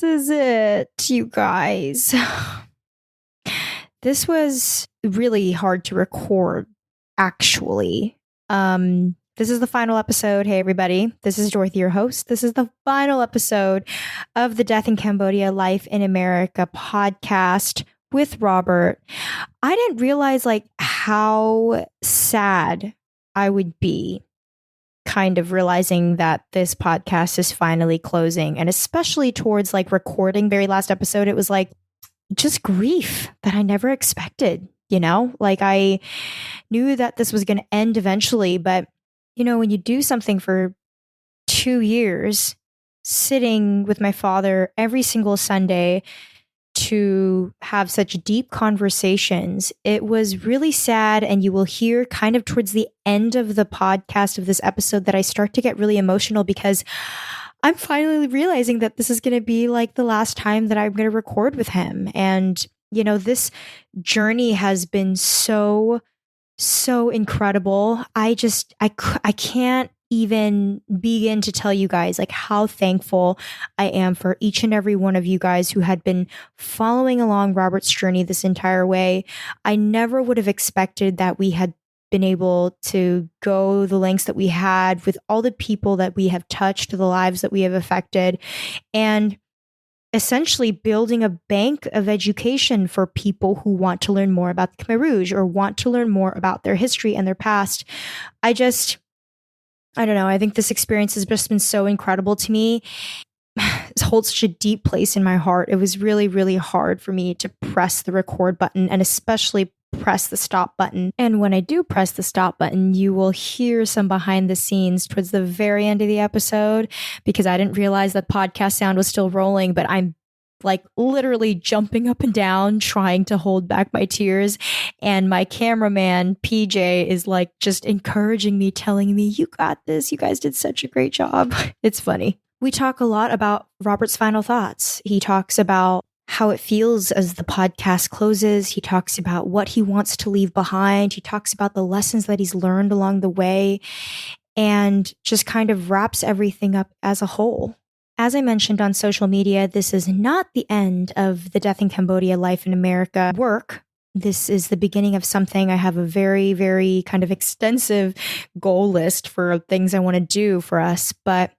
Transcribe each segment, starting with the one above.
this is it, you guys. This was really hard to record, actually. This is the final episode. Hey, everybody. This is Dorothy, your host. This is the final episode of the Death in Cambodia, Life in America podcast with Robert. I didn't realize how sad I would be kind of realizing that this podcast is finally closing, and especially towards recording very last episode, it was just grief that I never expected, I knew that this was going to end eventually, but when you do something for 2 years, sitting with my father every single Sunday to have such deep conversations, it was really sad. And you will hear kind of towards the end of the podcast of this episode that I start to get really emotional because I'm finally realizing that this is going to be the last time that I'm going to record with him. And, this journey has been so incredible. I can't even begin to tell you guys how thankful I am for each and every one of you guys who had been following along Robert's journey this entire way. I never would have expected that we had been able to go the lengths that we had with all the people that we have touched, the lives that we have affected, and essentially building a bank of education for people who want to learn more about the Khmer Rouge or want to learn more about their history and their past. I don't know. I think this experience has just been so incredible to me. It holds such a deep place in my heart. It was really, really hard for me to press the record button and especially press the stop button. And when I do press the stop button, you will hear some behind the scenes towards the very end of the episode because I didn't realize that podcast sound was still rolling, but I'm literally jumping up and down, trying to hold back my tears. And my cameraman, PJ, is just encouraging me, telling me, "You got this. You guys did such a great job." It's funny. We talk a lot about Robert's final thoughts. He talks about how it feels as the podcast closes. He talks about what he wants to leave behind. He talks about the lessons that he's learned along the way and just kind of wraps everything up as a whole. As I mentioned on social media, this is not the end of the Death in Cambodia, Life in America work. This is the beginning of something. I have a very, very kind of extensive goal list for things I want to do for us. But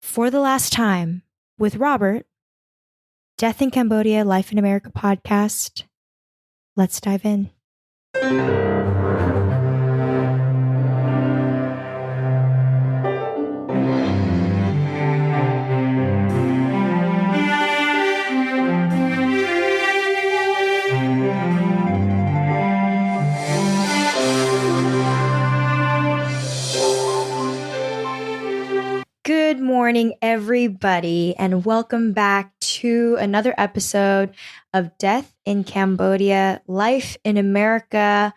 for the last time with Robert, Death in Cambodia, Life in America podcast. Let's dive in. Good morning, everybody, and welcome back to another episode of Death in Cambodia, Life in America.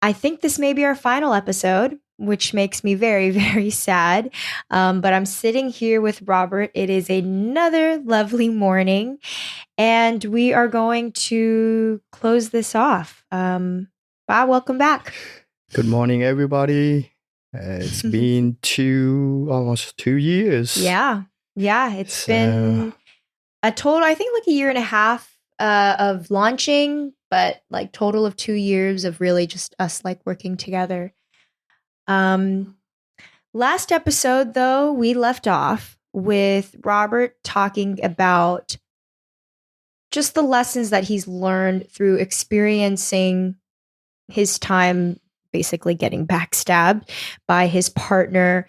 I think this may be our final episode, which makes me very, very sad. But I'm sitting here with Robert. It is another lovely morning, and we are going to close this off. Bob, welcome back. Good morning, everybody. It's been almost 2 years. Yeah. It's been a total, I think, a year and a half of launching, but total of 2 years of really just us working together. Last episode, though, we left off with Robert talking about just the lessons that he's learned through experiencing his time basically getting backstabbed by his partner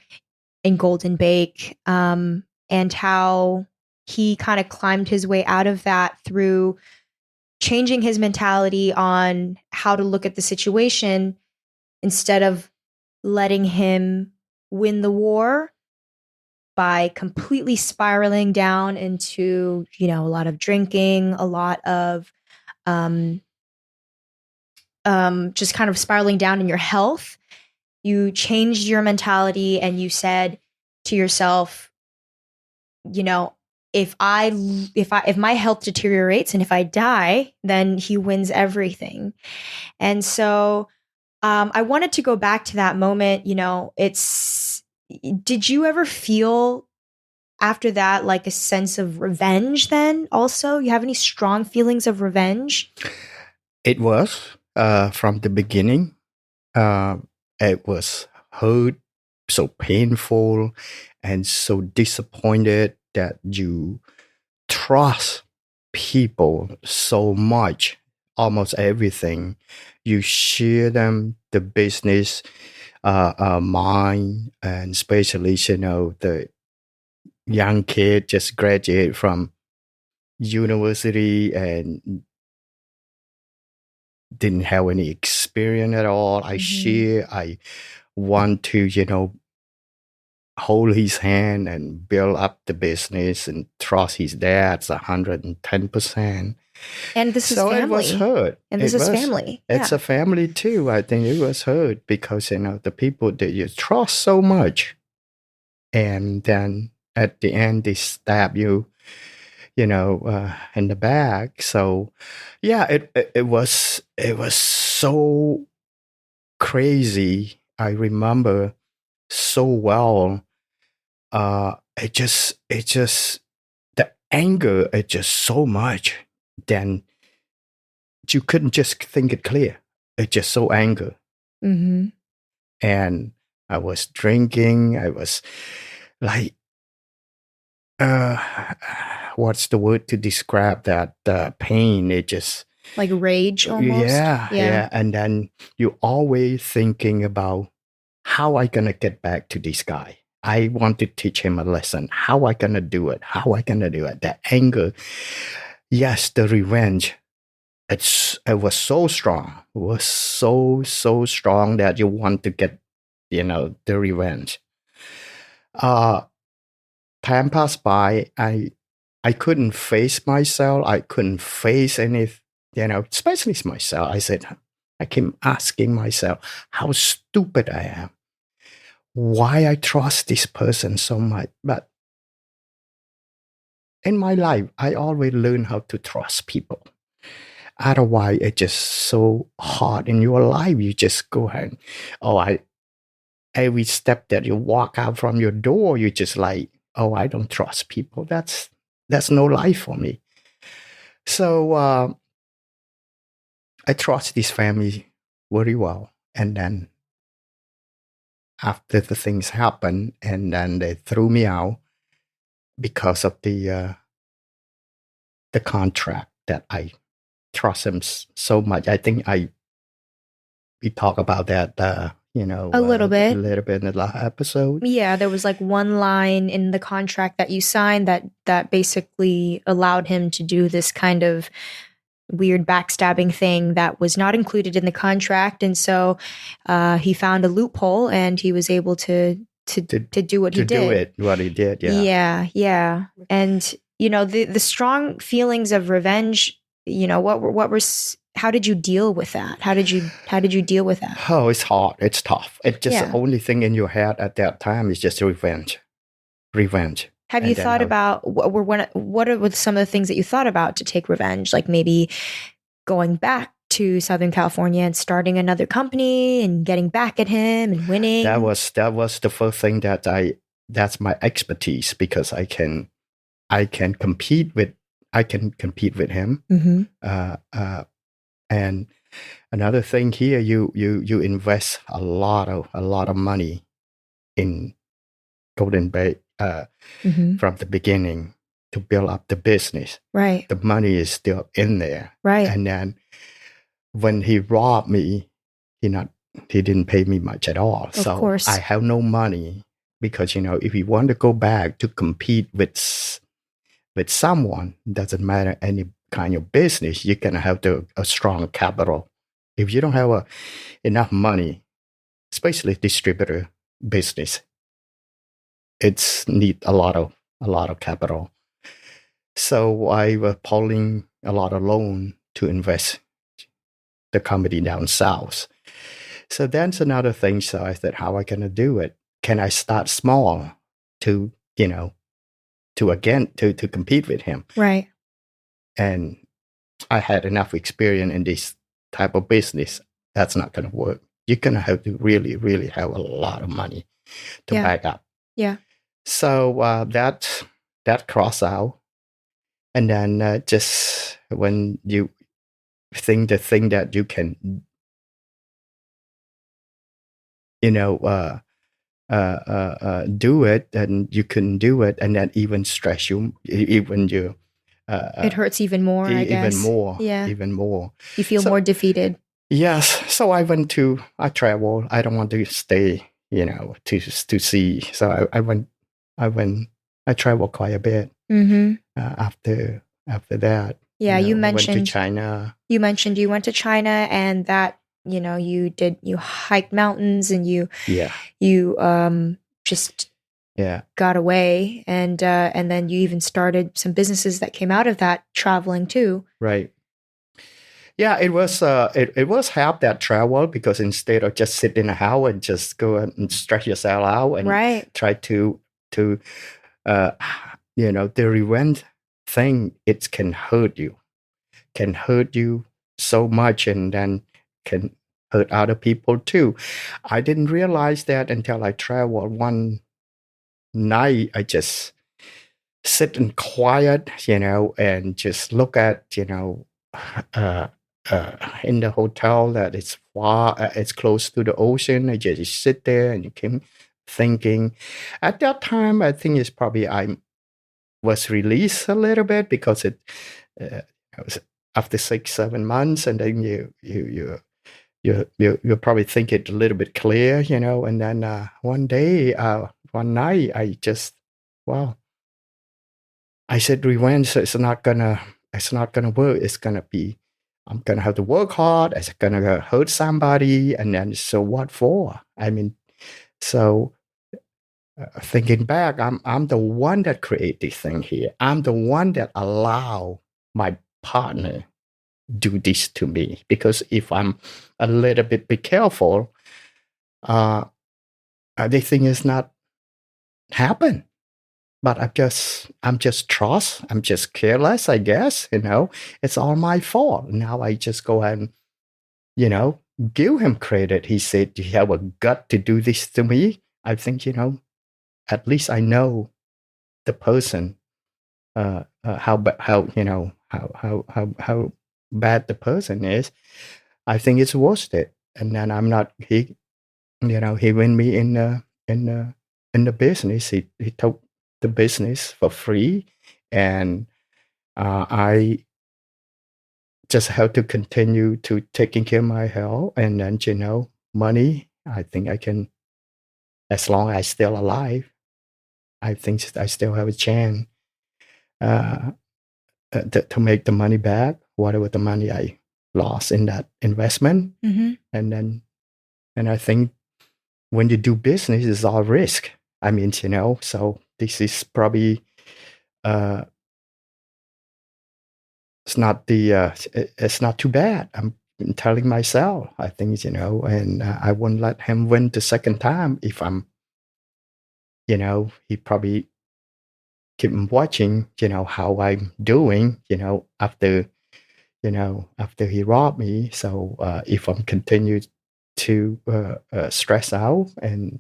in Golden Bake, and how he kind of climbed his way out of that through changing his mentality on how to look at the situation instead of letting him win the war by completely spiraling down into, a lot of drinking, a lot of just kind of spiraling down in your health. You changed your mentality and you said to yourself, if my health deteriorates and if I die, then he wins everything. And so I wanted to go back to that moment. Did you ever feel after that like a sense of revenge then also? You have any strong feelings of revenge? It was from the beginning. It was hurt, so painful, and so disappointed that you trust people so much, almost everything. You share them the business mind, and especially, the young kid just graduated from university and didn't have any experience at all. I want to, hold his hand and build up the business and trust his dad's 110%. And this is So family. it was hurt. And this is family. It's a family too. I think it was hurt because, the people that you trust so much, and then at the end they stab you, in the back. So yeah, it was so crazy. I remember so well. It just the anger, it just so much. Then you couldn't just think it clear. It's just so anger. Mm-hmm. And I was drinking. I was like, what's the word to describe that pain? It just like rage almost. Yeah. And then you always thinking about how I gonna get back to this guy. I want to teach him a lesson. How I gonna do it? How I gonna do it? The anger, yes, the revenge. It was so strong. It was so strong that you want to get, the revenge. Time passed by. I couldn't face myself. I couldn't face any, especially myself. I kept asking myself how stupid I am. Why I trust this person so much. But in my life, I always learn how to trust people. Otherwise, it's just so hard in your life. You just go ahead. Every step that you walk out from your door, you just like, I don't trust people. That's no life for me. So I trust this family very well. And then after the things happened, and then they threw me out because of the contract that I trust them so much. I think we talk about that, a little bit in the last episode. Yeah, there was like one line in the contract that you signed that basically allowed him to do this kind of weird backstabbing thing that was not included in the contract, and so he found a loophole and he was able to do what he did. Yeah. And the strong feelings of revenge. How did you deal with that? How did you deal with that? Oh, it's hard. It's tough. It's just the only thing in your head at that time is just revenge. Have you thought about what are some of the things that you thought about to take revenge? Like maybe going back to Southern California and starting another company and getting back at him and winning? That was the first thing that's my expertise, because I can compete with him. Mm-hmm. And another thing here, you invest a lot of money in Golden Bay from the beginning to build up the business. Right. The money is still in there. Right. And then when he robbed me, he didn't pay me much at all. Of course. I have no money, because if you want to go back to compete with someone, doesn't matter any kind of business, you're gonna have a strong capital. If you don't have enough money, especially distributor business, it's need a lot of capital. So I was pulling a lot of loan to invest the company down south. So that's another thing. So I said, how am I gonna do it? Can I start small to compete with him? Right. And I had enough experience in this type of business. That's not going to work. You're going to have to really, really have a lot of money to back up. Yeah. So that that cross out, and then just when you think the thing that you can, you know, do it, and you couldn't do it, and then even stress you, even you, It hurts even more, I even guess. more, Yeah. even more. You feel So more defeated. yes, so I traveled. I don't want to stay, to see. So I traveled quite a bit Mm-hmm. after that. Yeah, I went to China. you mentioned you went to China and that, you hiked mountains and Yeah, you just yeah, got away and then you even started some businesses that came out of that traveling too. right. Yeah, it was help that travel, because instead of just sit in a house and just go and stretch yourself out and Right. try to uh the revenge thing, it can hurt you so much, and then can hurt other people too. I didn't realize that until I traveled one night. I just sit and quiet, and just look at, uh, in the hotel that it's far, it's close to the ocean. I just sit there and came thinking. At that time, I think it's probably I was released a little bit, because it was after 6 7 months, and then you probably think it a little bit clear, and then one night, I just, wow, I said revenge it's not gonna work. It's gonna be, I'm gonna have to work hard. It's gonna hurt somebody, and then so what for? I mean, so thinking back, I'm the one that created this thing here. I'm the one that allow my partner do this to me, because if I'm a little bit be careful, uh, this thing is not happen. But I'm just trust. I'm just careless, I guess. It's all my fault. Now I just go ahead and, you know, give him credit. He said, "You have a gut to do this to me." I think, at least I know the person, how how bad the person is. I think it's worth it. And then I'm not he win me in the in the business. He took the business for free, and I just have to continue to taking care of my health, and then money. I think I can, as long as I still alive. I think I still have a chance uh, to make the money back, whatever the money I lost in that investment, Mm-hmm. and then and I think when you do business, it's all risk. I mean, so this is probably uh, it's not too bad. I'm telling myself, I think, and I won't let him win the second time. If I'm, he probably keep watching, how I'm doing, after he robbed me. So if I'm continued to stress out, and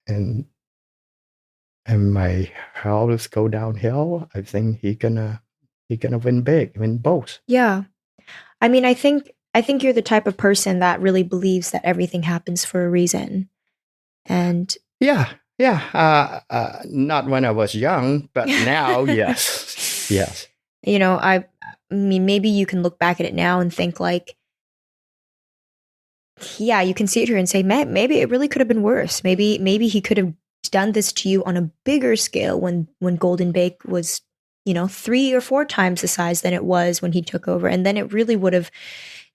and my health go downhill, I think he gonna win big, win both. Yeah. I mean, I think you're the type of person that really believes that everything happens for a reason. And Yeah, yeah. Not when I was young, but now, yes, yes, I mean, maybe you can look back at it now and think like, yeah, you can see it here and say, maybe it really could have been worse. Maybe he could have done this to you on a bigger scale when Golden Bake was, 3 or 4 times the size than it was when he took over, and then it really would have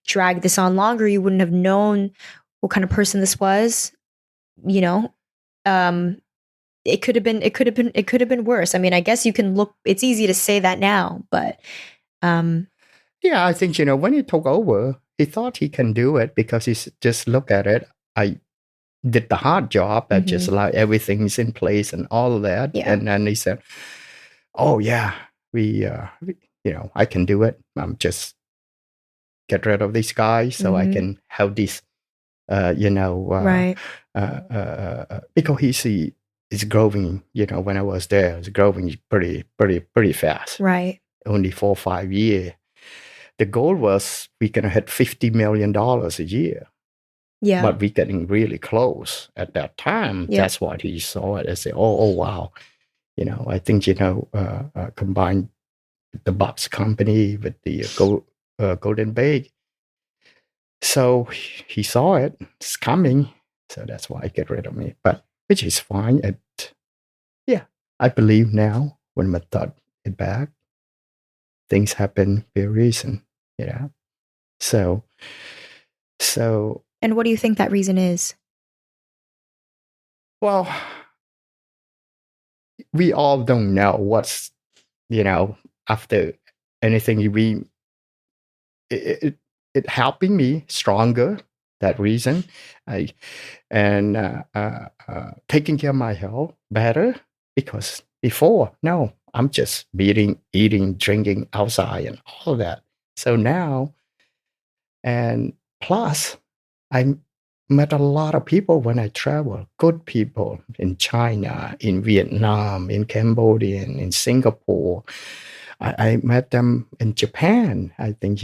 dragged this on longer. You wouldn't have known what kind of person this was. You know, um, it could have been worse. I mean, I guess you can look. It's easy to say that now, but um, yeah. I think when he took over, he thought he can do it, because he's just look at it. I did the hard job, that just mhm. like everything's in place and all of that, Yeah. and then he said, "Oh yeah, I can do it. I'm just get rid of this guy, so I Mhm. can have this, uh, you know, uh, Right. because it's growing. When I was there, it's growing pretty fast. Right. Only 4 or 5 years. The goal was we're gonna hit $50 million a year. Yeah. But we're getting really close at that time. Yeah. That's what he saw it and said, oh wow. I think, combine the box company with the Golden Bay. So he saw it. It's coming. So that's why he get rid of me. But which is fine. Yeah, I believe now when I thought it back, things happen for a reason. So And what do you think that reason is? well, we all don't know what's after anything it helping me stronger, that reason. Taking care of my health better, because before, no, I'm just eating, drinking outside and all that. So now, and plus I met a lot of people when I travel, good people in China, in Vietnam, in Cambodia, in Singapore. I met them in Japan. I think,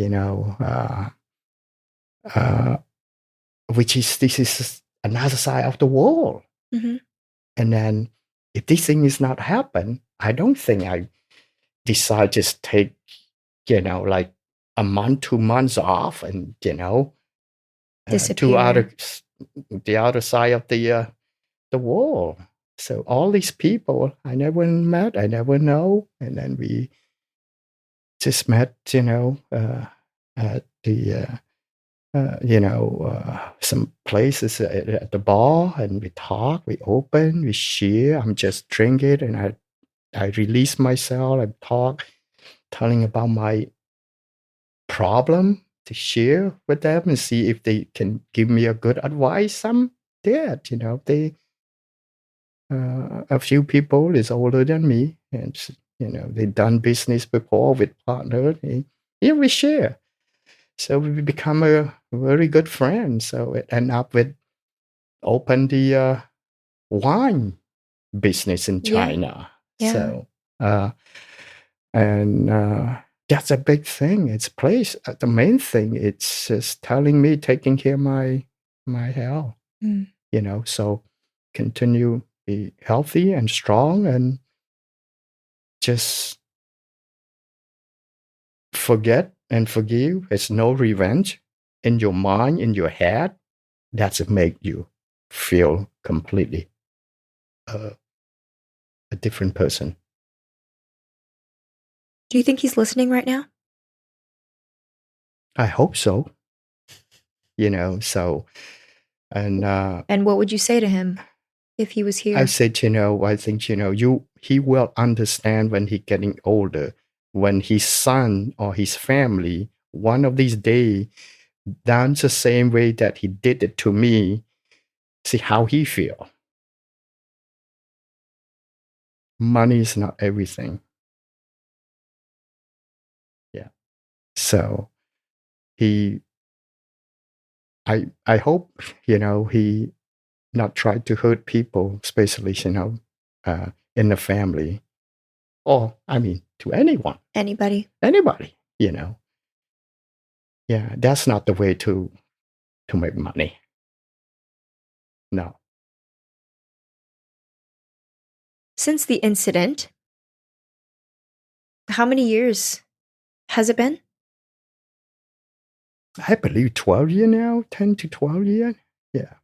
this is another side of the world. Mm-hmm. And then if this thing is not happen, I don't think I decide just take, like a month, 2 months off and, Disappear. the other side of the world. So all these people I never met, I never know. And then we just met, at the, some places at the bar, and we talk, we open, we share. I'm just drinking, and I release myself. I talk, telling about my problem to share with them and see if they can give me a good advice. Some did, they a few people is older than me, and they done business before with partner. We share. So we become a very good friend. So it end up with open the wine business in China. Yeah. So and that's a big thing. It's place. The main thing, it's just telling me, taking care of my health. So continue be healthy and strong, and just forget and forgive. It's no revenge in your mind, in your head. That's make you feel completely a different person. Do you think he's listening right now? I hope so. So, and what would you say to him if he was here? I said, I think, he will understand when he getting older, when his son or his family, one of these days, dance the same way that he did it to me, see how he feel. Money is not everything. Yeah. So I hope, he not try to hurt people, especially, in the family, or, to anyone. Anybody. Yeah, that's not the way to make money. No. Since the incident, how many years has it been? I believe 12 years now, 10 to 12 years. Yeah.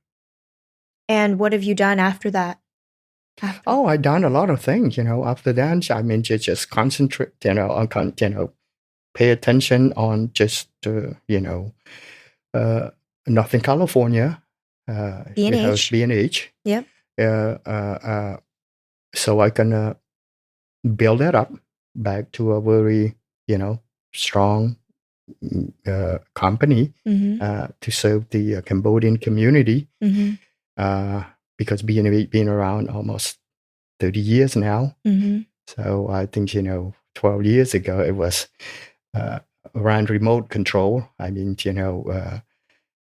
And what have you done after that? I done a lot of things, after that. Just concentrate, on, pay attention on just, Northern California. B&H. B&H. Yep. So I can build that up back to a very, strong company to serve the Cambodian community. Because being around almost 30 years now. So I think, 12 years ago, it was around remote control.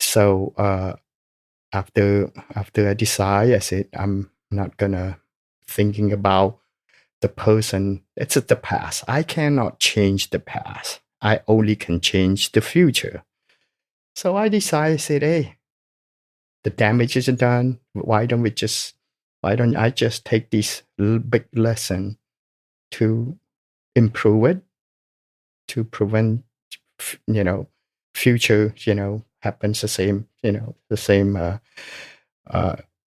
So after I decide, I said, I'm not going to thinking about the person. It's the past. I cannot change the past. I only can change the future. So I decided, said, hey, the damage is done. Why don't I just take this big lesson to improve it, to prevent, you know, future, happens the same, the same, uh,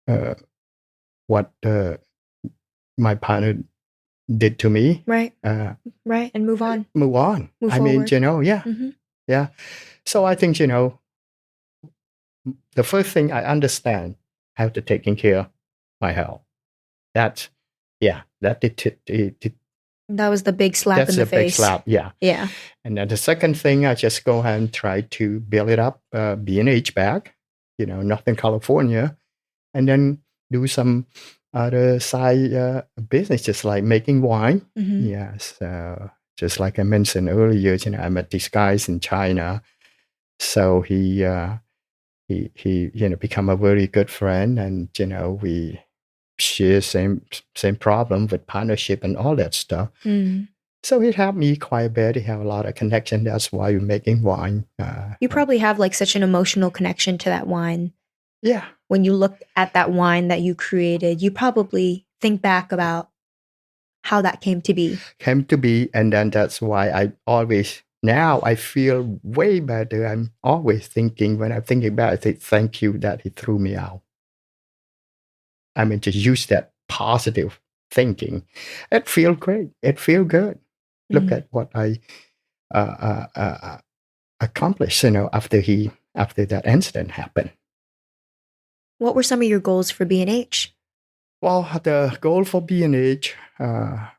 uh, what my partner did to me. Right. Right. And move on. Move on. Move I mean, forward. yeah, yeah. So I think, the first thing I understand how to taking care of my health. That's, yeah, that That was the big slap that's in the a big face. slap. Yeah. Yeah. And then the second thing, I just go ahead and try to build it up, B&H back, Northern California, and then do some other side businesses like making wine. Mm-hmm. Yes. Just like I mentioned earlier, I met these guys in China. So he become a very good friend, and we share same problem with partnership and all that stuff. So it helped me quite a bit. He have a lot of connection. That's why we're making wine. You probably have like such an emotional connection to that wine. Yeah. When you look at that wine that you created, you probably think back about how that came to be. And then that's why now I feel way better. I'm always thinking, when I'm thinking about it, I say, thank you that he threw me out. I mean, to use that positive thinking. It feels great. It feels good. Look at what I accomplished, after that incident happened. What were some of your goals for B&H? Well, the goal for B&H,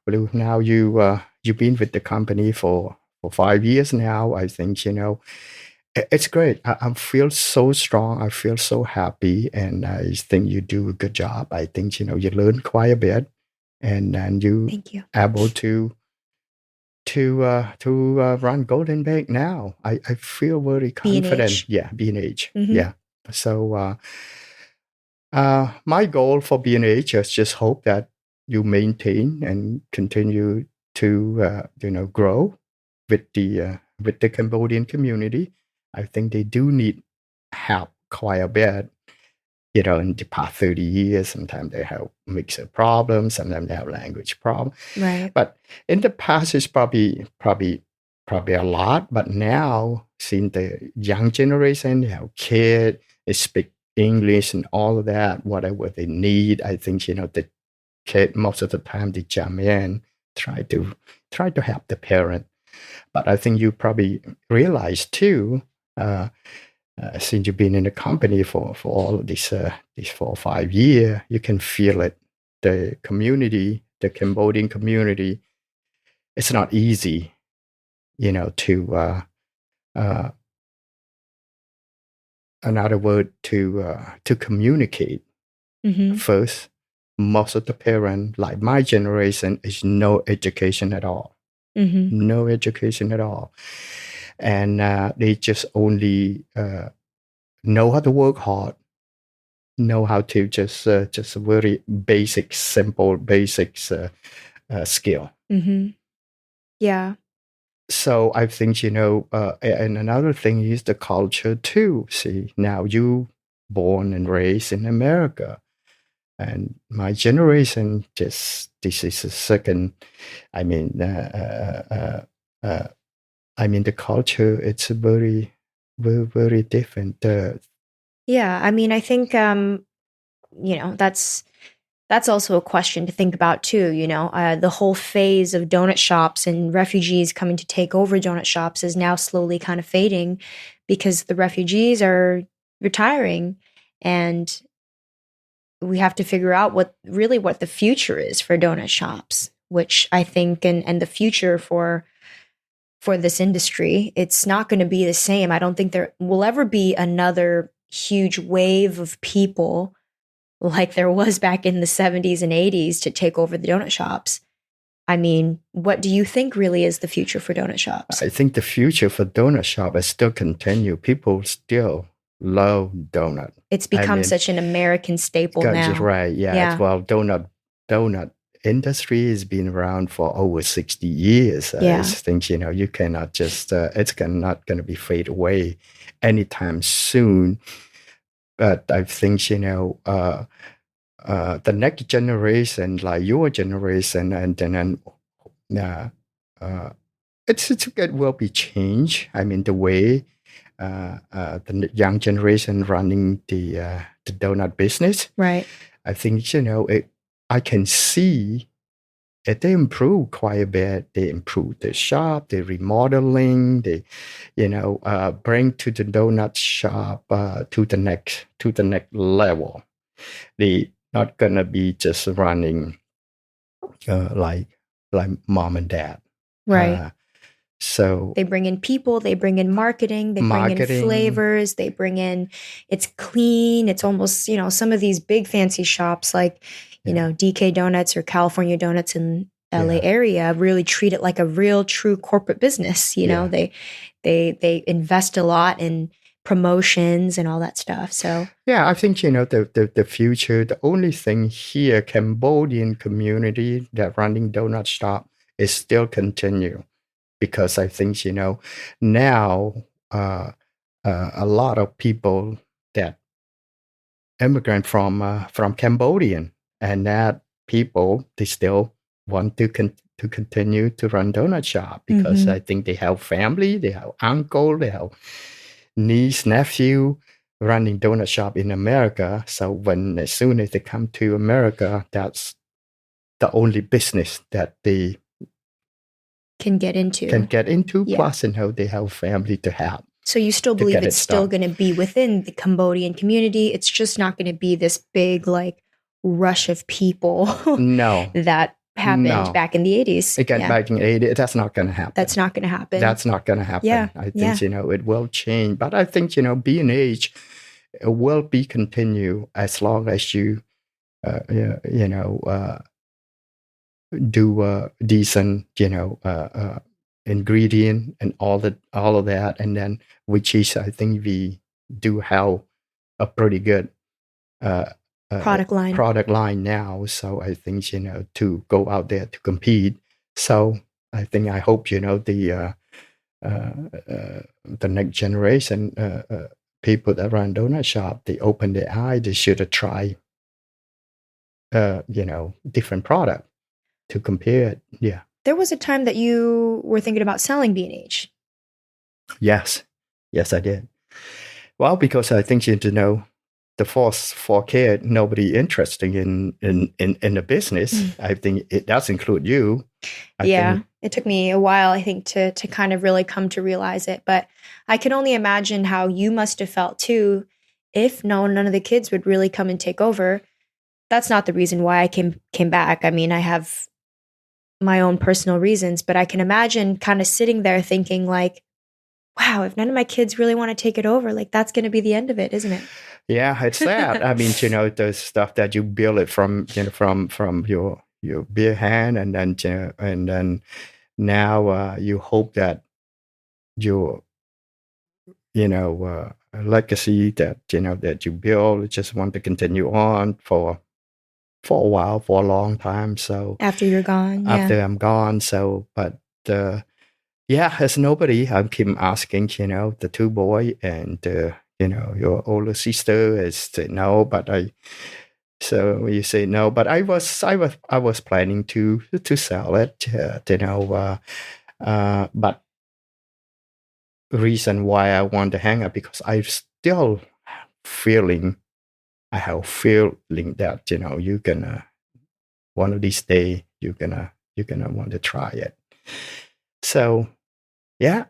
Blue, now you've been with the company for 5 years now. I think, it's great. I feel so strong. I feel so happy. And I think you do a good job. I think, you learn quite a bit. And then Thank you. able to run Golden Bake now. I feel very confident. B&H. Yeah, B&H. Mm-hmm. Yeah. So my goal for B&H is just hope that you maintain and continue to grow with the Cambodian community. I think they do need help quite a bit. In the past 30 years, sometimes they have mixed problems, sometimes they have language problems. Right. But in the past, it's probably a lot. But now, seeing the young generation, they have kids, they speak English and all of that, whatever they need. I think, the kid, most of the time, they jump in, try to help the parent. But I think you probably realize too, since you've been in the company for all of these 4 or 5 years, you can feel it. The community, the Cambodian community, it's not easy, to another word to communicate. First, most of the parents, like my generation, is no education at all. No education at all. And they just only know how to work hard, know how to just very basic, simple basics skill. Yeah. So I think, and another thing is the culture too. See, now you born and raised in America, and my generation this is a second. I mean, the culture, it's very, very, very different. Yeah, I mean, I think that's also a question to think about too. The whole phase of donut shops and refugees coming to take over donut shops is now slowly kind of fading because the refugees are retiring, and we have to figure out what the future is for donut shops, which I think and the future for this industry, it's not going to be the same. I don't think there will ever be another huge wave of people like there was back in the 70s and 80s to take over the donut shops. I mean, what do you think really is the future for donut shops? I think the future for donut shop is still continue. People still love donut. It's become such an American staple now. Right. Yeah. Well, donut donut industry has been around for over 60 years. I Yeah. think, you cannot just, it's not going to be fade away anytime soon. But I think, the next generation, like your generation, and then uh, uh, it will be changed. I mean, the way the young generation running the donut business. Right. I think I can see it. They improve quite a bit. They improve the shop, the remodeling, they bring to the donut shop to the next level. They not gonna be just running like mom and dad. Right. So They bring in people, they bring in marketing, they bring in flavors, they bring in, it's clean. It's almost, some of these big fancy shops like, DK Donuts or California Donuts in LA area really treat it like a real true corporate business. They invest a lot in promotions and all that stuff. So yeah, I think the future. The only thing here, Cambodian community that running donut shop is still continue, because I think now a lot of people that immigrant from Cambodian, and that people they still want to continue to run donut shop, because I think they have family, they have uncle, they have niece, nephew running donut shop in America. So as soon as they come to America, that's the only business that they can get into. Yeah. Plus, they have family to help. So you still believe it's still going to be within the Cambodian community. It's just not going to be this big like rush of people. No, that happened back in the 80s. Again, back in the 80s, that's not going to happen. That's not going to happen. That's not going to happen. Yeah. I think, it will change. But I think, B&H will be continue as long as you, do decent, ingredient and all of that. And then, which is, I think we do have a pretty good product line now. So I think, to go out there to compete. So I hope, the next generation people that run donut shop, they open their eye, they should try, different product to compare it. Yeah. There was a time that you were thinking about selling B&H. Yes, I did. Well, because I think the first 4K, nobody interested in the business. I think it does include you. I think it took me a while, I think, to kind of really come to realize it. But I can only imagine how you must have felt too, if none of the kids would really come and take over. That's not the reason why I came back. I mean, I have my own personal reasons, but I can imagine kind of sitting there thinking like, wow, if none of my kids really want to take it over, like that's going to be the end of it, isn't it? Yeah, it's sad. I mean, the stuff that you build it from your bare hand, and then now you hope that your legacy that that you build just want to continue on for a while, for a long time. So after you're gone, after I'm gone, so but as nobody, I keep asking, the two boy and your older sister is no, but so you say no, but I was planning to sell it, but reason why I want to hang up, because I still I have feeling that you're gonna one of these days you're gonna want to try it. So yeah,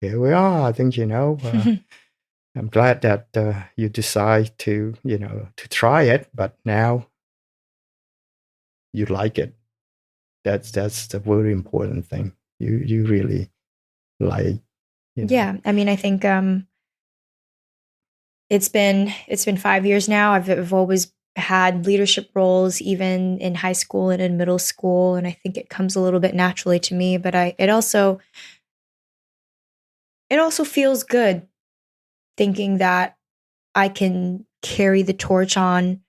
here we are. I think I'm glad that you decide to to try it, but now you like it. That's the very important thing. You really like. Yeah, I mean, I think it's been 5 years now. I've always had leadership roles, even in high school and in middle school, and I think it comes a little bit naturally to me. But it also feels good thinking that I can carry the torch on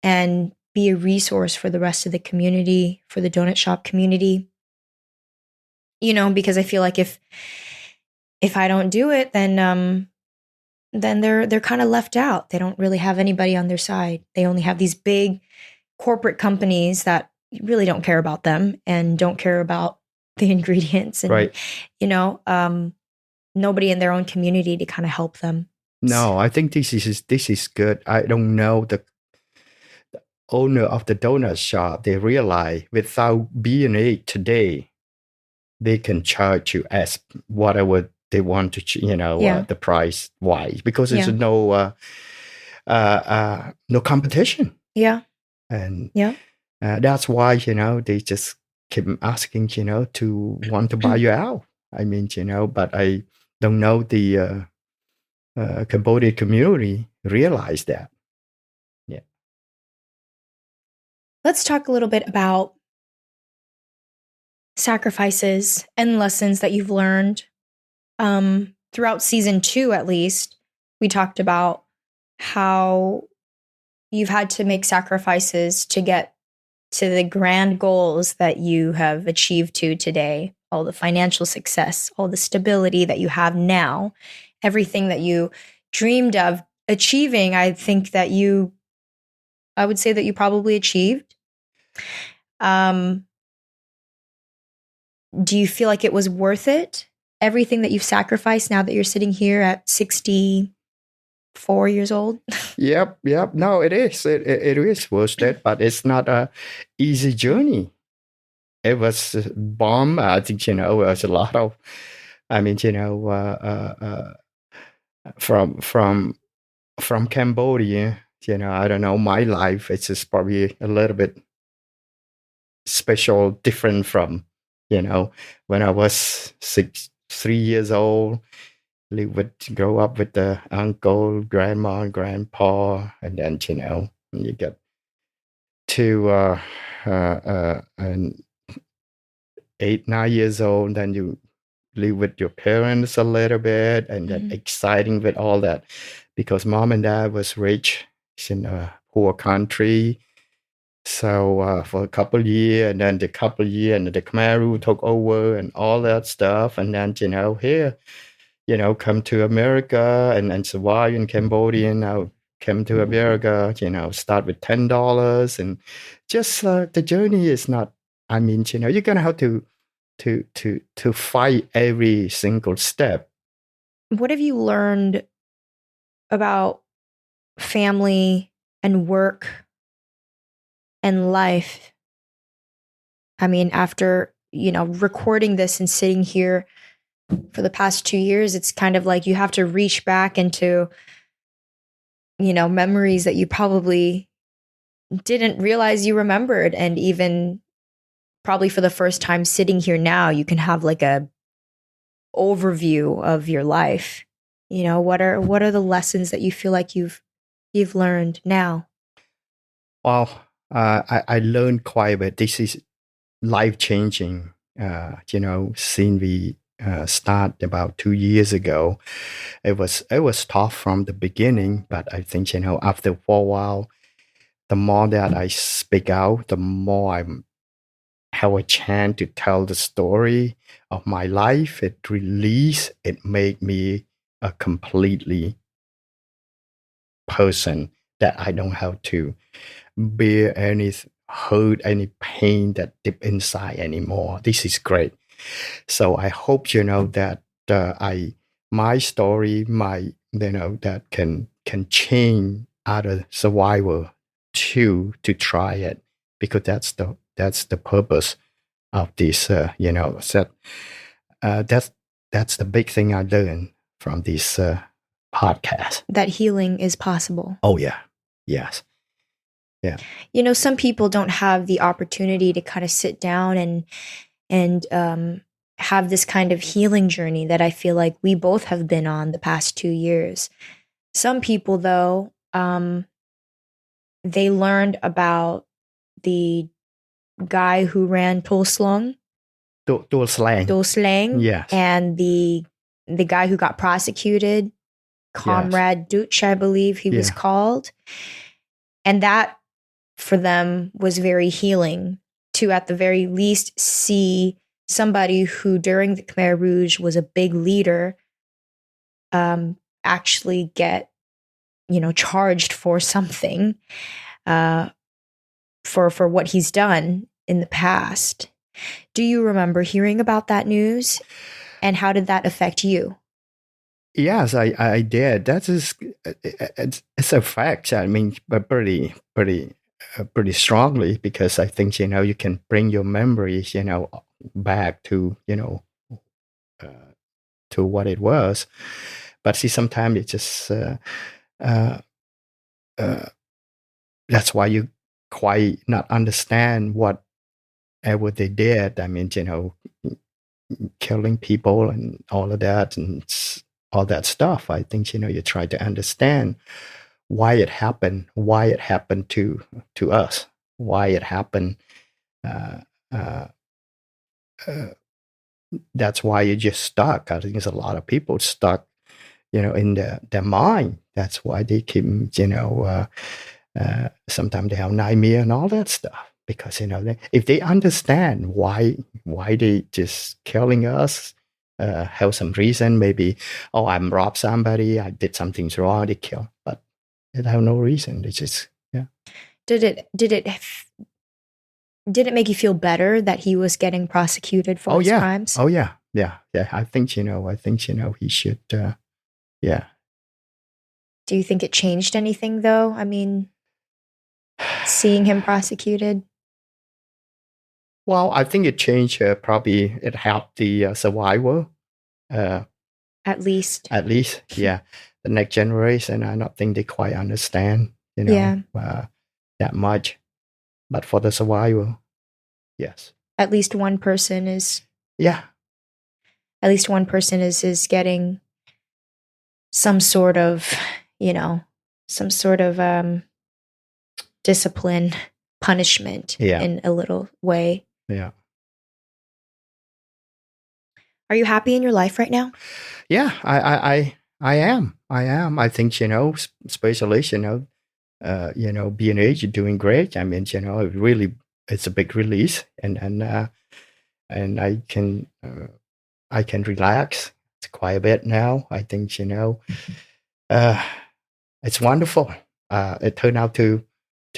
and be a resource for the rest of the community, for the donut shop community. Because I feel like if I don't do it, then they're kind of left out. They don't really have anybody on their side. They only have these big corporate companies that really don't care about them and don't care about the ingredients and Right. Nobody in their own community to kind of help them. No, I think this is good. I don't know the owner of the donut shop. They realize without being it today, they can charge you as whatever they want to, the price wise, because there's no competition. Yeah. And that's why, they just keep asking, to want to buy you out. I mean, but I don't know the Cambodian community realize that. Yeah. Let's talk a little bit about sacrifices and lessons that you've learned. Throughout season 2, at least, we talked about how you've had to make sacrifices to get to the grand goals that you have achieved to today, all the financial success, all the stability that you have now, everything that you dreamed of achieving. I think that I would say that you probably achieved. Do you feel like it was worth it? Everything that you've sacrificed now that you're sitting here at 64 years old? Yep. No, it is. It is worth it, but it's not a easy journey. It was bomb. I think, it was a lot of, from Cambodia, I don't know, my life, it's just probably a little bit special, different from, when I was 3 years old, grow up with the uncle, grandma, and grandpa, and then, when you get to and 8, 9 years old, then you live with your parents a little bit, and then exciting with all that, because mom and dad was rich in a poor country. So for a couple of years, and then the couple of years, and the Khmer Rouge took over and all that stuff, and then here, come to America and survive in Cambodia. Now come to America, start with $10, and just the journey is not. You're gonna have to fight every single step. What have you learned about family and work and life? After, recording this and sitting here for the past 2 years, it's kind of like you have to reach back into, memories that you probably didn't realize you remembered. And even probably for the first time sitting here now, you can have like a overview of your life. What are the lessons that you feel like you've learned now? Well, I learned quite a bit. This is life-changing, since we start about 2 years ago. It was tough from the beginning, but I think, after for a while, the more that I speak out, the more I have a chance to tell the story of my life. It made me a completely person that I don't have to bear any hurt, any pain that deep inside anymore. This is great. So I hope that my story, that can change other survivor to try it, because that's the purpose of this. So that's the big thing I learned from this podcast. That healing is possible. Oh yeah, yes. Yeah. Some people don't have the opportunity to kind of sit down and have this kind of healing journey that I feel like we both have been on the past 2 years. Some people, though, they learned about the guy who ran Tuol Sleng. Tuol Sleng. Yes. And the guy who got prosecuted, Comrade Dutch, I believe he was called. And that for them was very healing to, at the very least, see somebody who during the Khmer Rouge was a big leader actually get, charged for something, for what he's done in the past. Do you remember hearing about that news? And how did that affect you? Yes, I did. That is, it's a fact. I mean, but pretty strongly, because I think you can bring your memories back to uh, to what it was. But see, sometimes it just uh, uh, that's why you quite not understand whatever they did. I mean, killing people and all of that and all that stuff. I think you try to understand why it happened to us, why it happened. Uh, uh, uh, that's why you just stuck. I think there's a lot of people stuck, in their mind. That's why they keep, sometimes they have nightmare and all that stuff, because if they understand why they just killing us, have some reason, maybe, oh, I'm robbed somebody, I did something wrong, they kill, but they have no reason. They just, yeah. Did it make you feel better that he was getting prosecuted for his crimes? Oh yeah, yeah. I think he should. Yeah. Do you think it changed anything, though? I mean, seeing him prosecuted. Well, I think it changed. Probably it helped the survivor. At least. At least, yeah. The next generation, I don't think they quite understand, that much. But for the survivor, yes. At least one person is. Yeah. At least one person is getting some sort of, discipline, punishment in a little way. Yeah. Are you happy in your life right now? Yeah, I am. I think, especially, being age, you're doing great. I mean, it really, it's a big release, and I can relax quite a bit now. I think, it's wonderful. It turned out to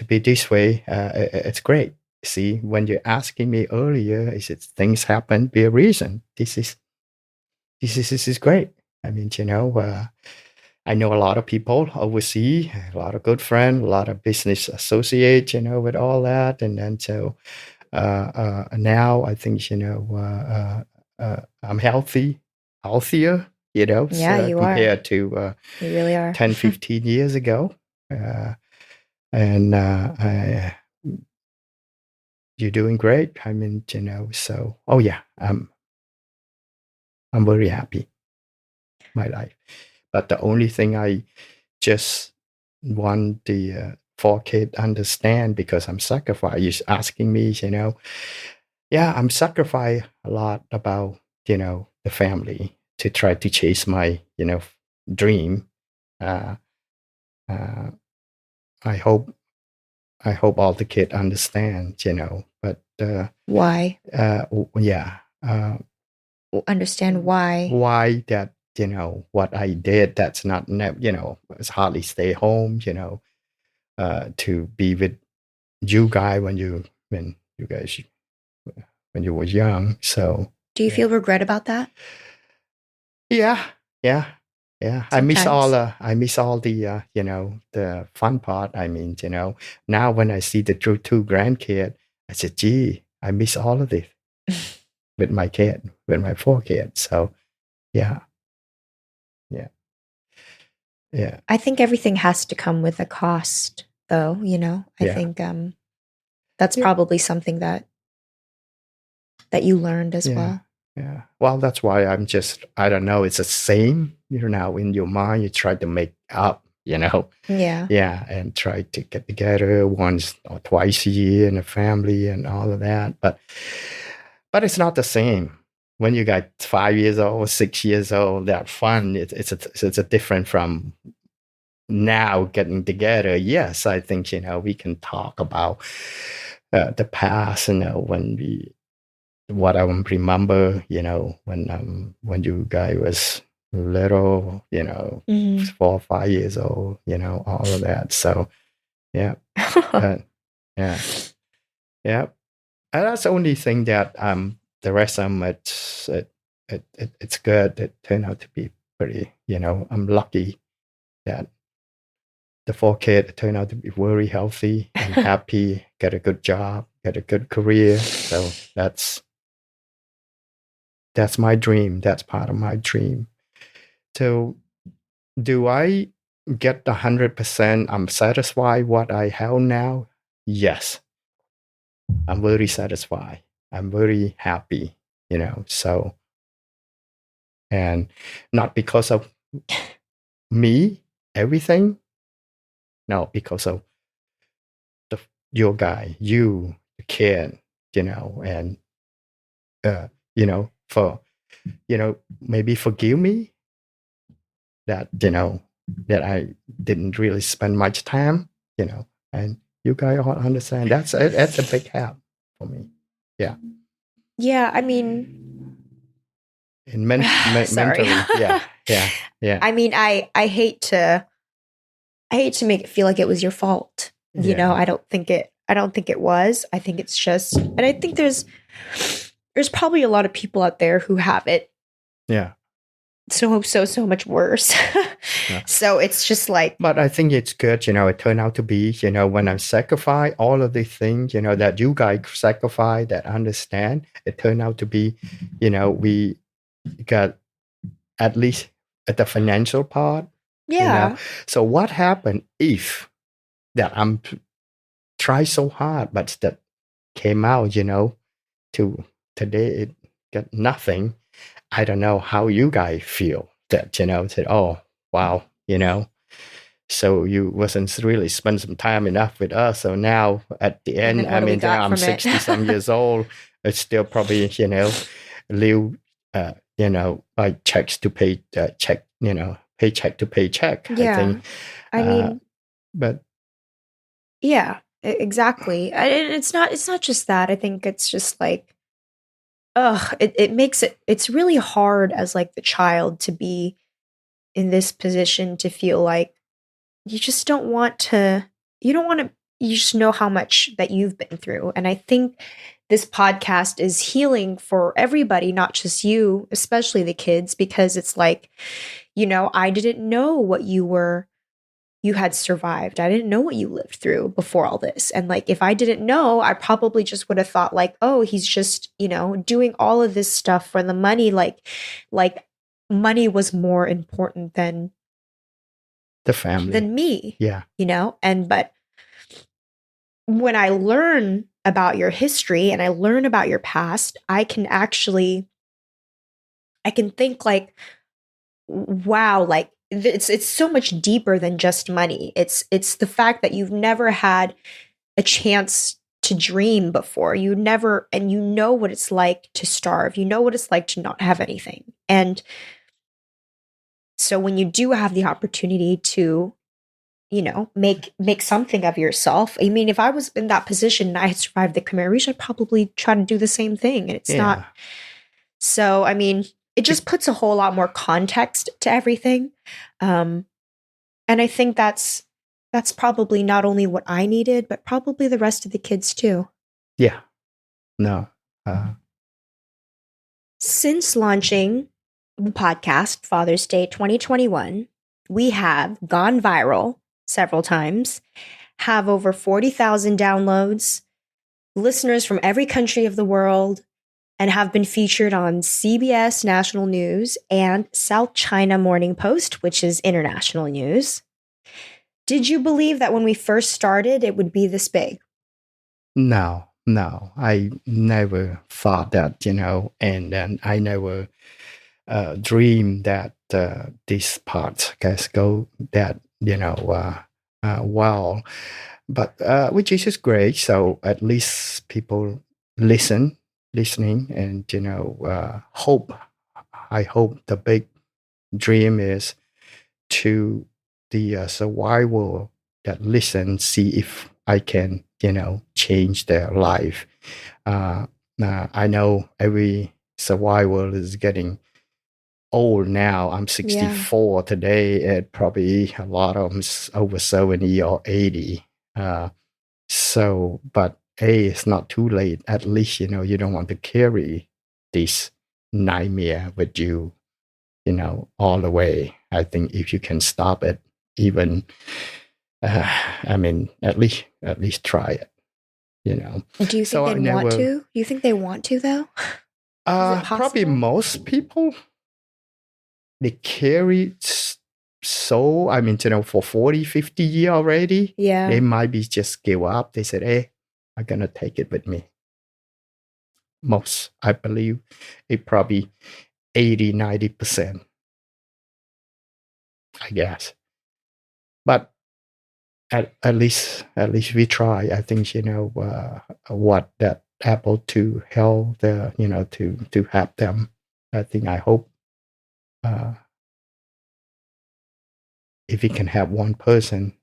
be this way. It's great. See, when you're asking me earlier, is it things happen be a reason? This is great. I mean, I know a lot of people overseas, a lot of good friends, a lot of business associates, with all that, and then so now I think I'm healthier, Yeah, you compared are. to You really are. 10, 15 years ago. And you're doing great. I mean, so, oh yeah, I'm very happy my life. But the only thing I just want the 4 kid understand, because I'm sacrificed, asking me, yeah, I'm sacrificing a lot about, the family to try to chase my, dream. Uh, uh, I hope all the kids understand, but why? Yeah. Understand why? Why that, what I did, that's not, it's hardly stay home, to be with you guy when you guys, when you were young. So do you feel regret about that? Yeah. Sometimes. I miss all the the fun part. I mean, now when I see the two grandkids, I said, gee, I miss all of this with my 4 kids. So yeah. I think everything has to come with a cost, though. I think that's probably something that you learned as well. Yeah. Well, that's why I don't know, it's the same, now in your mind, you try to make up, Yeah. Yeah, and try to get together once or twice a year in a family and all of that. But it's not the same. When you got 5 years old, 6 years old, that fun, it's a different from now getting together, yes, I think, we can talk about the past, when what I remember, when you guys was little, Mhm. 4 or 5 years old, all of that. So, yeah, uh, yeah, yeah. And that's the only thing that the rest of them, it's good. It turned out to be pretty. I'm lucky that the 4 kids turned out to be very healthy and happy, get a good job, get a good career. So that's my dream. That's part of my dream. So do I get 100%? I'm satisfied what I have now. Yes, I'm very satisfied. I'm very happy. So, and not because of me, everything. No, because of the your guy, you, the kid, and for maybe forgive me that that I didn't really spend much time, and you guys all understand. That's a big help for me. Yeah, Yeah, I mean, and sorry. mentally, yeah, yeah, yeah, I mean, I hate to make it feel like it was your fault. yeah, I don't think it was. I think it's just, and I think there's probably a lot of people out there who have it yeah. so much worse. Yeah. So it's just like, But I think it's good, it turned out to be, when I sacrifice all of the things, that you guys sacrifice, that understand, it turned out to be, we got at least at the financial part, yeah. So what happened if that I'm try so hard, but that came out, to today it got nothing. I don't know how you guys feel that, said, oh, wow, so you wasn't really spend some time enough with us. So now at the And end, then I what do we mean, got I'm from it? 60 some years old. It's still probably, live, like checks to pay check, paycheck to paycheck, I Yeah. think. I Uh, mean, but yeah, exactly. And it's not just that. I think it's just like, it makes it's really hard as like the child to be in this position to feel like you just don't want to you don't want to you just know how much that you've been through. And I think this podcast is healing for everybody, not just you, especially the kids, because it's like, I didn't know what you had survived. I didn't know what you lived through before all this. And like, if I didn't know, I probably just would have thought like, oh, he's just, doing all of this stuff for the money. Like money was more important the family, than me, yeah, but when I learn about your history and I learn about your past, I can think like, wow, like it's so much deeper than just money. It's the fact that you've never had a chance to dream before. And you know what it's like to starve. You know what it's like to not have anything. And so when you do have the opportunity to, make something of yourself. I mean, if I was in that position and I had survived the Khmer Rouge, I'd probably try to do the same thing. And it's not. yeah. So, I mean, it just puts a whole lot more context to everything. Um, and I think that's probably not only what I needed, but probably the rest of the kids too. Yeah, no, uh, Since launching the podcast, Father's Day 2021, we have gone viral several times, have over 40,000 downloads, listeners from every country of the world, and have been featured on CBS National News and South China Morning Post, which is international news. Did you believe that when we first started, it would be this big? no, I never thought that, and then I never dreamed that this part can go that, well. But which is just great. So at least people listening, and hope. I hope the big dream is to the survivor that listen, see if I can, change their life. I know every survivor is getting old now. I'm Yeah. 64 today, and probably a lot of them is over 70 or 80. But it's not too late. At least, you don't want to carry this nightmare with you, all the way. I think if you can stop it, even, at least try it. And do you think So I they'd want never, to? Do you think they want to, though? Is it probably possible? most people, they carry so, for 40, 50 years already, Yeah. they might be just give up. They said, hey, I'm going to take it with me. Most, I believe, it probably 80, 90%, I guess. But at least we try. I think, what that Apple to help to help them. I hope, if we can help one person,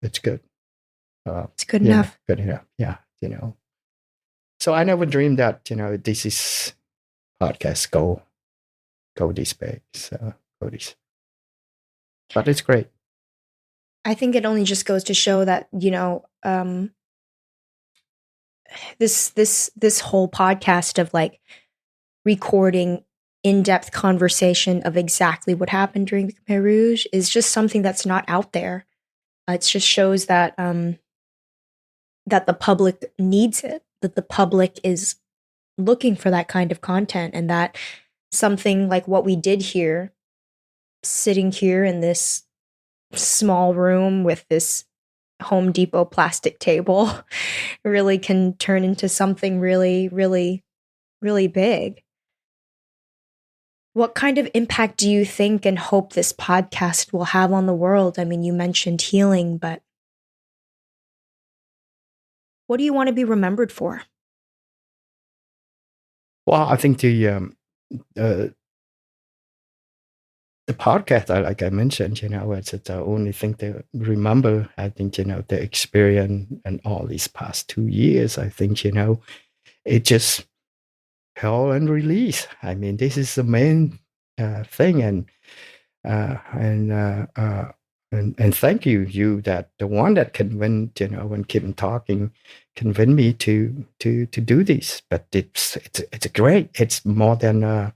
it's good. It's good enough. Good enough. Yeah. So I never dreamed that, this is podcast go this big. So go this. But it's great. I think it only just goes to show that, this whole podcast of like recording in-depth conversation of exactly what happened during the Khmer Rouge is just something that's not out there. It just shows that that the public needs it, that the public is looking for that kind of content, and that something like what we did here, sitting here in this small room with this Home Depot plastic table, really can turn into something really, really, really big. What kind of impact do you think and hope this podcast will have on the world? I mean, you mentioned healing, but what do you want to be remembered for? Well, I think uh, the podcast, like I mentioned, it's the only thing to remember. I think, the experience and all these past 2 years, I think, it just held and release. This is the main thing. Uh, and, uh, uh, and thank you that the one that convinced, when Kim talking, convinced me to do this. But it's great. It's more than uh,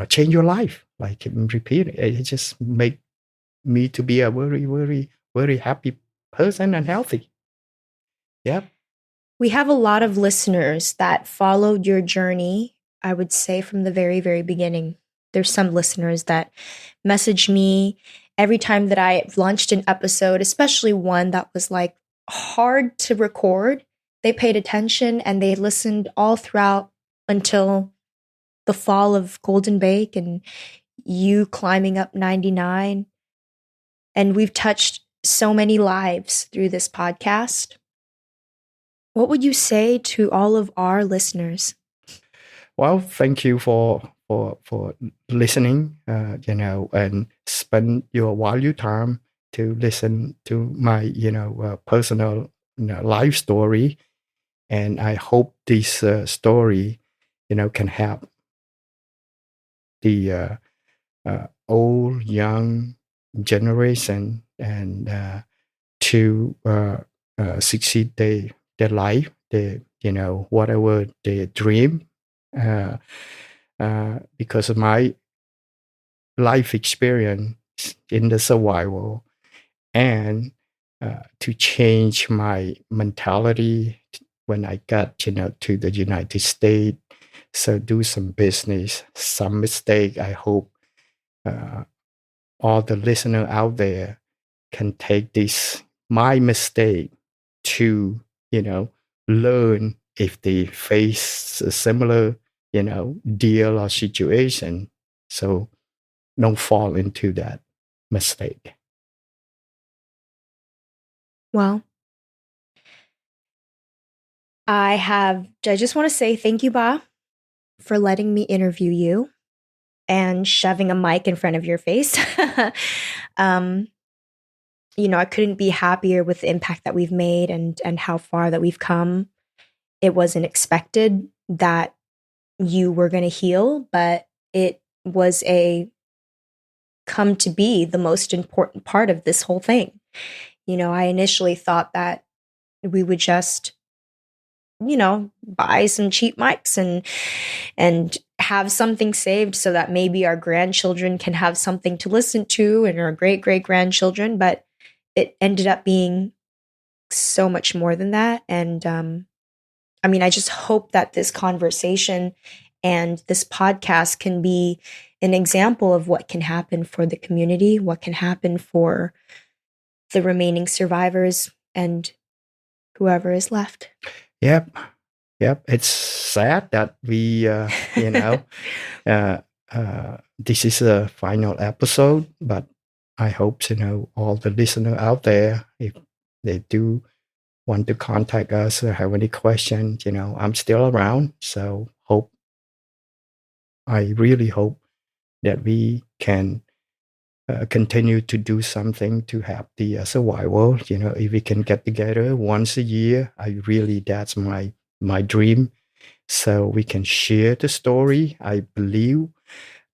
change your life. Like repeat it just make me to be a very, very, very happy person and healthy. Yep. We have a lot of listeners that followed your journey, I would say, from the very, very beginning. There's some listeners that message me every time that I launched an episode, especially one that was like hard to record. They paid attention and they listened all throughout until the fall of Golden Bake and you climbing up 99. And we've touched so many lives through this podcast. What would you say to all of our listeners? Well, thank you for listening. And spend your value time to listen to my personal life story. And I hope this story can help the old young generation and to succeed their life, whatever they dream. Because of my life experience in the survival, and to change my mentality when I got to the United States. So do some business, some mistake. I hope all the listener out there can take this my mistake to learn if they face a similar deal or situation, so don't fall into that mistake. Well, I just want to say thank you, Ba, for letting me interview you. and shoving a mic in front of your face. I couldn't be happier with the impact that we've made and how far that we've come. It wasn't expected that you were going to heal, but it was a come to be the most important part of this whole thing. I initially thought that we would just, buy some cheap mics and have something saved so that maybe our grandchildren can have something to listen to and our great great grandchildren. But it ended up being so much more than that. And I just hope that this conversation and this podcast can be an example of what can happen for the community, what can happen for the remaining survivors and whoever is left. Yep. It's sad that we, this is a final episode, but I hope, all the listeners out there, if they do want to contact us or have any questions, I'm still around. So I really hope that we can continue to do something to help the survival. If we can get together once a year, that's my dream. So we can share the story. I believe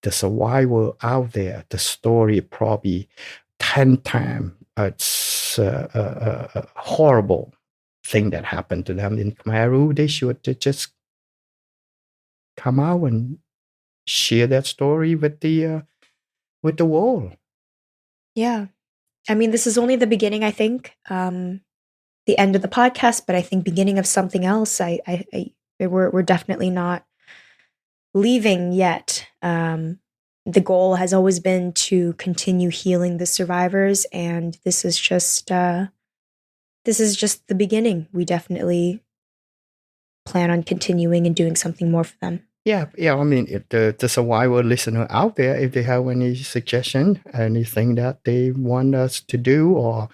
the survivor out there, the story probably 10 times. It's a horrible thing that happened to them in Khmer. They should just come out and share that story with the world. Yeah. This is only the beginning, I think. The end of the podcast, but I think beginning of something else. We're definitely not leaving yet. The goal has always been to continue healing the survivors, and this is just the beginning. We definitely plan on continuing and doing something more for them. Yeah. If the survivor listener out there, if they have any suggestion, anything that they want us to do, or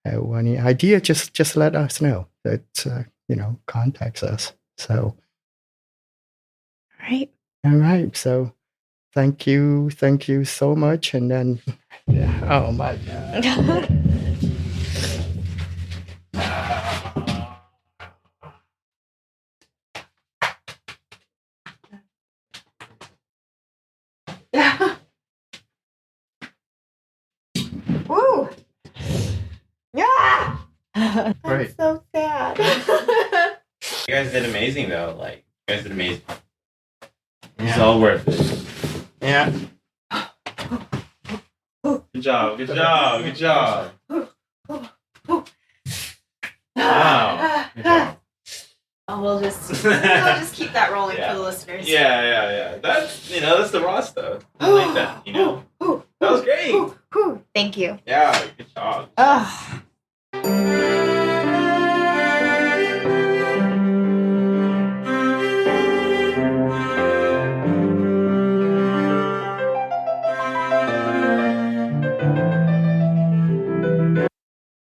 any idea, just let us know. That contacts us. So, all right. So, thank you so much. And then, oh my God. Woo! Yeah. Great. So sad. You guys did amazing, though. You guys did amazing. It's all worth it. Yeah. Good job. Good job. Good job. Wow. Good job. Oh, we'll just keep that rolling for the listeners. Yeah. That's the raw stuff. I like that. That was great. Thank you. Yeah. Good job.